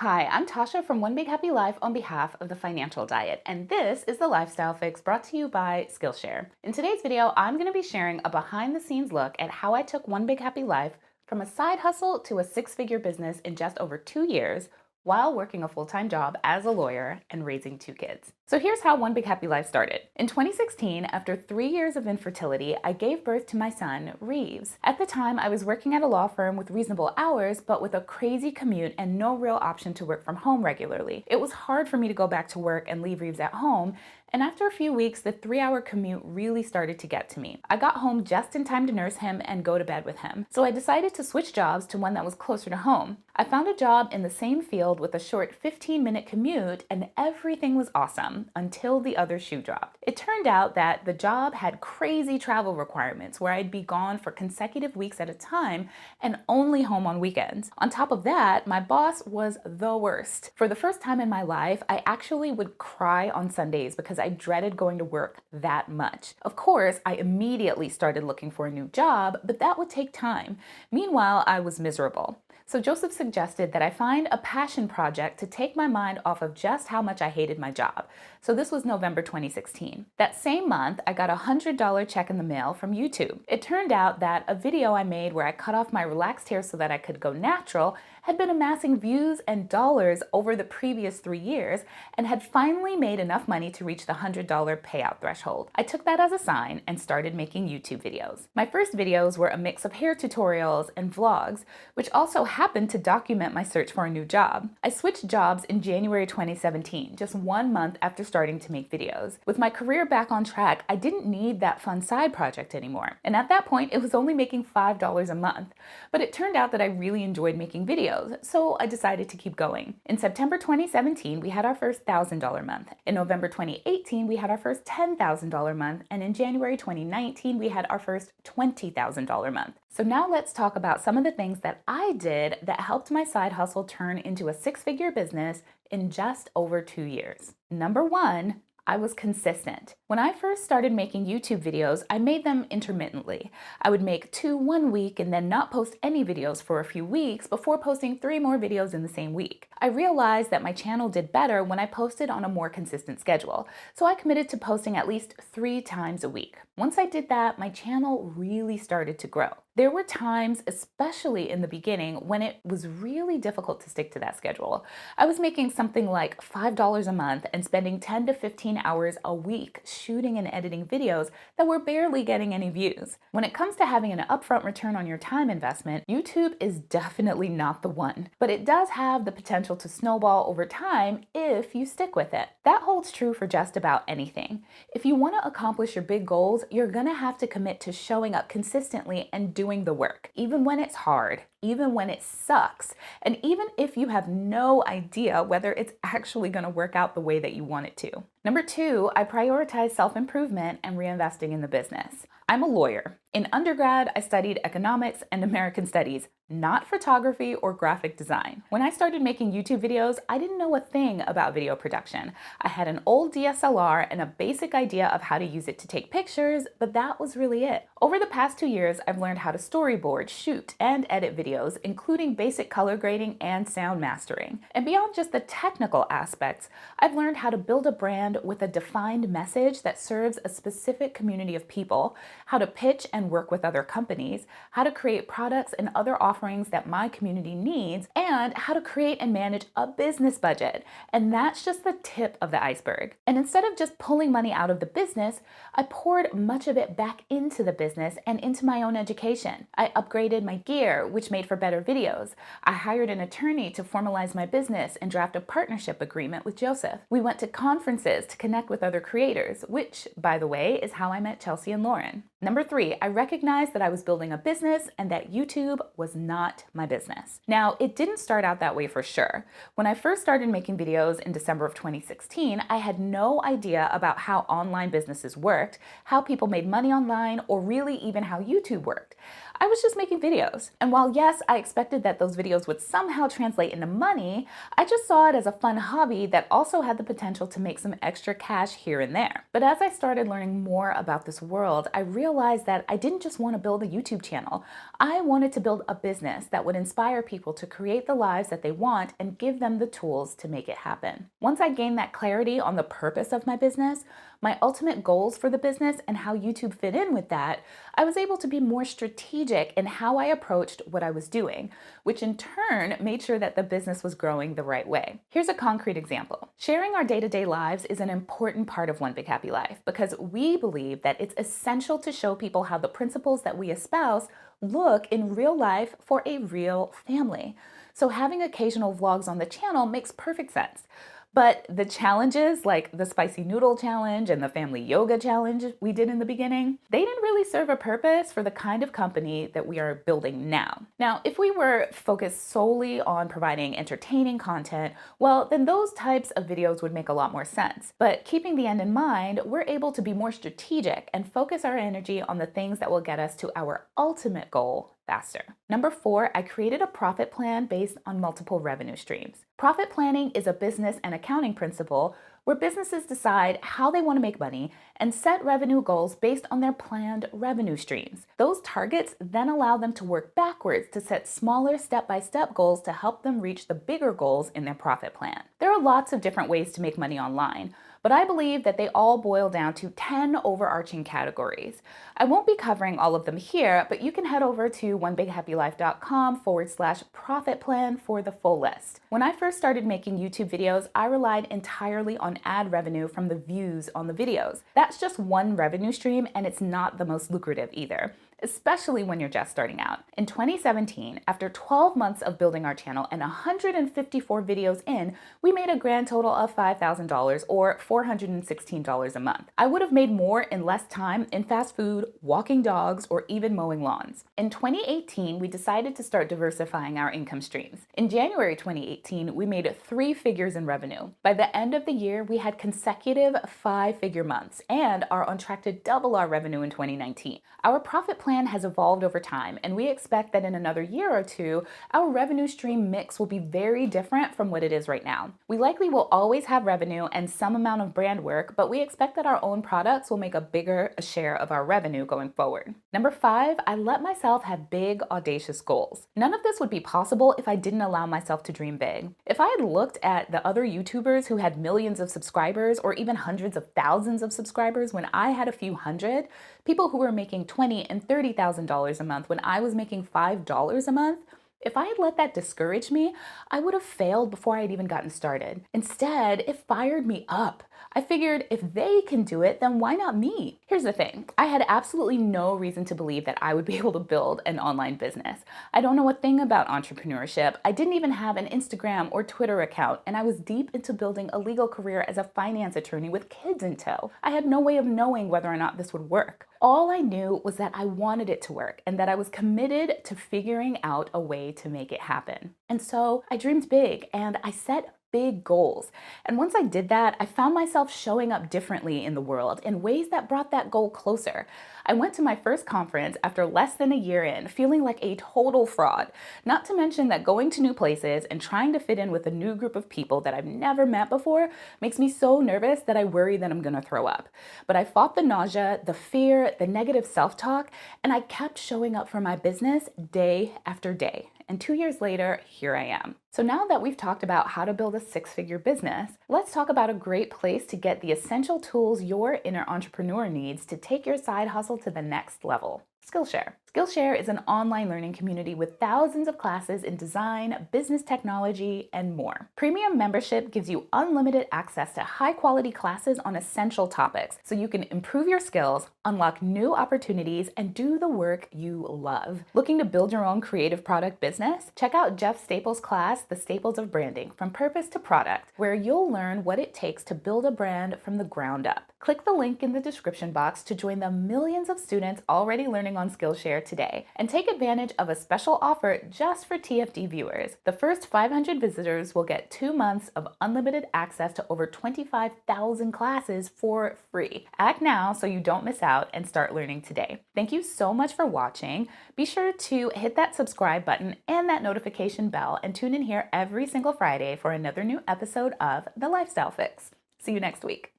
Hi, I'm Tasha from One Big Happy Life on behalf of the Financial Diet, and this is the Lifestyle Fix brought to you by Skillshare. In today's video, I'm going to be sharing a behind the scenes look at how I took One Big Happy Life from a side hustle to a six-figure business in just over 2 years while working a full-time job as a lawyer and raising two kids. So here's how One Big Happy Life started. In 2016, after 3 years of infertility, I gave birth to my son, Reeves. At the time, I was working at a law firm with reasonable hours, but with a crazy commute and no real option to work from home regularly. It was hard for me to go back to work and leave Reeves at home, and after a few weeks, the 3-hour commute really started to get to me. I got home just in time to nurse him and go to bed with him, so I decided to switch jobs to one that was closer to home. I found a job in the same field with a short 15-minute commute, and everything was awesome until the other shoe dropped. It turned out that the job had crazy travel requirements where I'd be gone for consecutive weeks at a time and only home on weekends. On top of that, my boss was the worst. For the first time in my life, I actually would cry on Sundays because I dreaded going to work that much. Of course, I immediately started looking for a new job, but that would take time. Meanwhile, I was miserable. So Joseph suggested that I find a passion project to take my mind off of just how much I hated my job. So this was November 2016. That same month, I got a $100 check in the mail from YouTube. It turned out that a video I made where I cut off my relaxed hair so that I could go natural had been amassing views and dollars over the previous 3 years and had finally made enough money to reach the $100 payout threshold. I took that as a sign and started making YouTube videos. My first videos were a mix of hair tutorials and vlogs, which also happened to document my search for a new job. I switched jobs in January 2017, just 1 month after starting to make videos. With my career back on track, I didn't need that fun side project anymore. And at that point, it was only making $5 a month. But it turned out that I really enjoyed making videos, so I decided to keep going. In September 2017, we had our first $1,000 month. In November 2018, we had our first $10,000 month. And in January 2019, we had our first $20,000 month. So now let's talk about some of the things that I did that helped my side hustle turn into a six-figure business in just over 2 years. Number one, I was consistent. When I first started making YouTube videos, I made them intermittently. I would make 2 one week and then not post any videos for a few weeks before posting 3 more videos in the same week. I realized that my channel did better when I posted on a more consistent schedule, so I committed to posting at least 3 times a week. Once I did that, my channel really started to grow. There were times, especially in the beginning, when it was really difficult to stick to that schedule. I was making something like $5 a month and spending 10 to 15 hours a week shooting and editing videos that were barely getting any views. When it comes to having an upfront return on your time investment, YouTube is definitely not the one, but it does have the potential to snowball over time if you stick with it. That holds true for just about anything. If you want to accomplish your big goals, you're gonna have to commit to showing up consistently and doing the work, even when it's hard, even when it sucks, and even if you have no idea whether it's actually going to work out the way that you want it to. Number two, I prioritize self-improvement and reinvesting in the business. I'm a lawyer. In undergrad, I studied economics and American studies, not photography or graphic design. When I started making YouTube videos, I didn't know a thing about video production. I had an old DSLR and a basic idea of how to use it to take pictures, but that was really it. Over the past 2 years, I've learned how to storyboard, shoot, and edit videos, including basic color grading and sound mastering. And beyond just the technical aspects, I've learned how to build a brand with a defined message that serves a specific community of people, how to pitch and work with other companies, how to create products and other offerings that my community needs, and how to create and manage a business budget. And that's just the tip of the iceberg. And instead of just pulling money out of the business, I poured much of it back into the business and into my own education. I upgraded my gear, which made for better videos. I hired an attorney to formalize my business and draft a partnership agreement with Joseph. We went to conferences to connect with other creators, which, by the way, is how I met Chelsea and Lauren. Number three, I recognized that I was building a business and that YouTube was not my business. Now, it didn't start out that way for sure. When I first started making videos in December of 2016, I had no idea about how online businesses worked, how people made money online, or really even how YouTube worked. I was just making videos. And while yes, I expected that those videos would somehow translate into money, I just saw it as a fun hobby that also had the potential to make some extra cash here and there. But as I started learning more about this world, I realized realized that I didn't just want to build a YouTube channel. I wanted to build a business that would inspire people to create the lives that they want and give them the tools to make it happen. Once I gained that clarity on the purpose of my business, my ultimate goals for the business, and how YouTube fit in with that, I was able to be more strategic in how I approached what I was doing, which in turn made sure that the business was growing the right way. Here's a concrete example. Sharing our day-to-day lives is an important part of One Big Happy Life because we believe that it's essential to show people how the principles that we espouse look in real life for a real family. So having occasional vlogs on the channel makes perfect sense. But the challenges, like the spicy noodle challenge and the family yoga challenge we did in the beginning, they didn't really serve a purpose for the kind of company that we are building now. Now, if we were focused solely on providing entertaining content, well, then those types of videos would make a lot more sense. But keeping the end in mind, we're able to be more strategic and focus our energy on the things that will get us to our ultimate goal faster. Number 4, I created a profit plan based on multiple revenue streams. Profit planning is a business and accounting principle where businesses decide how they want to make money and set revenue goals based on their planned revenue streams. Those targets then allow them to work backwards to set smaller step-by-step goals to help them reach the bigger goals in their profit plan. There are lots of different ways to make money online, but I believe that they all boil down to 10 overarching categories. I won't be covering all of them here, but you can head over to onebighappylife.com/profit plan for the full list. When I first started making YouTube videos, I relied entirely on ad revenue from the views on the videos. That's just one revenue stream, and it's not the most lucrative either, especially when you're just starting out. In 2017, after 12 months of building our channel and 154 videos in, we made a grand total of $5,000 or $416 a month. I would have made more in less time in fast food, walking dogs, or even mowing lawns. In 2018, we decided to start diversifying our income streams. In January 2018, we made 3 figures in revenue. By the end of the year, we had consecutive 5-figure months and are on track to double our revenue in 2019. Our profit plan has evolved over time, and we expect that in another year or two, our revenue stream mix will be very different from what it is right now. We likely will always have revenue and some amount of brand work, but we expect that our own products will make a bigger share of our revenue going forward. Number 5, I let myself have big, audacious goals. None of this would be possible if I didn't allow myself to dream big. If I had looked at the other YouTubers who had millions of subscribers or even hundreds of thousands of subscribers when I had a few hundred, people who were making $20,000 and $30,000 a month when I was making $5 a month, if I had let that discourage me, I would have failed before I had even gotten started. Instead, it fired me up. I figured if they can do it, then why not me? Here's the thing. I had absolutely no reason to believe that I would be able to build an online business. I don't know a thing about entrepreneurship. I didn't even have an Instagram or Twitter account, and I was deep into building a legal career as a finance attorney with kids in tow. I had no way of knowing whether or not this would work. All I knew was that I wanted it to work and that I was committed to figuring out a way to make it happen. And so I dreamed big and I set big goals. And once I did that, I found myself showing up differently in the world in ways that brought that goal closer. I went to my first conference after less than a year in, feeling like a total fraud. Not to mention that going to new places and trying to fit in with a new group of people that I've never met before makes me so nervous that I worry that I'm gonna throw up. But I fought the nausea, the fear, the negative self-talk, and I kept showing up for my business day after day. And 2 years later, here I am. So now that we've talked about how to build a 6-figure business, let's talk about a great place to get the essential tools your inner entrepreneur needs to take your side hustle to the next level. Skillshare. Skillshare is an online learning community with thousands of classes in design, business technology, and more. Premium membership gives you unlimited access to high-quality classes on essential topics, so you can improve your skills, unlock new opportunities, and do the work you love. Looking to build your own creative product business? Check out Jeff Staples' class, The Staples of Branding, From Purpose to Product, where you'll learn what it takes to build a brand from the ground up. Click the link in the description box to join the millions of students already learning on Skillshare today and take advantage of a special offer just for TFD viewers. The first 500 visitors will get 2 months of unlimited access to over 25,000 classes for free. Act now so you don't miss out and start learning today. Thank you so much for watching. Be sure to hit that subscribe button and that notification bell and tune in here every single Friday for another new episode of The Lifestyle Fix. See you next week.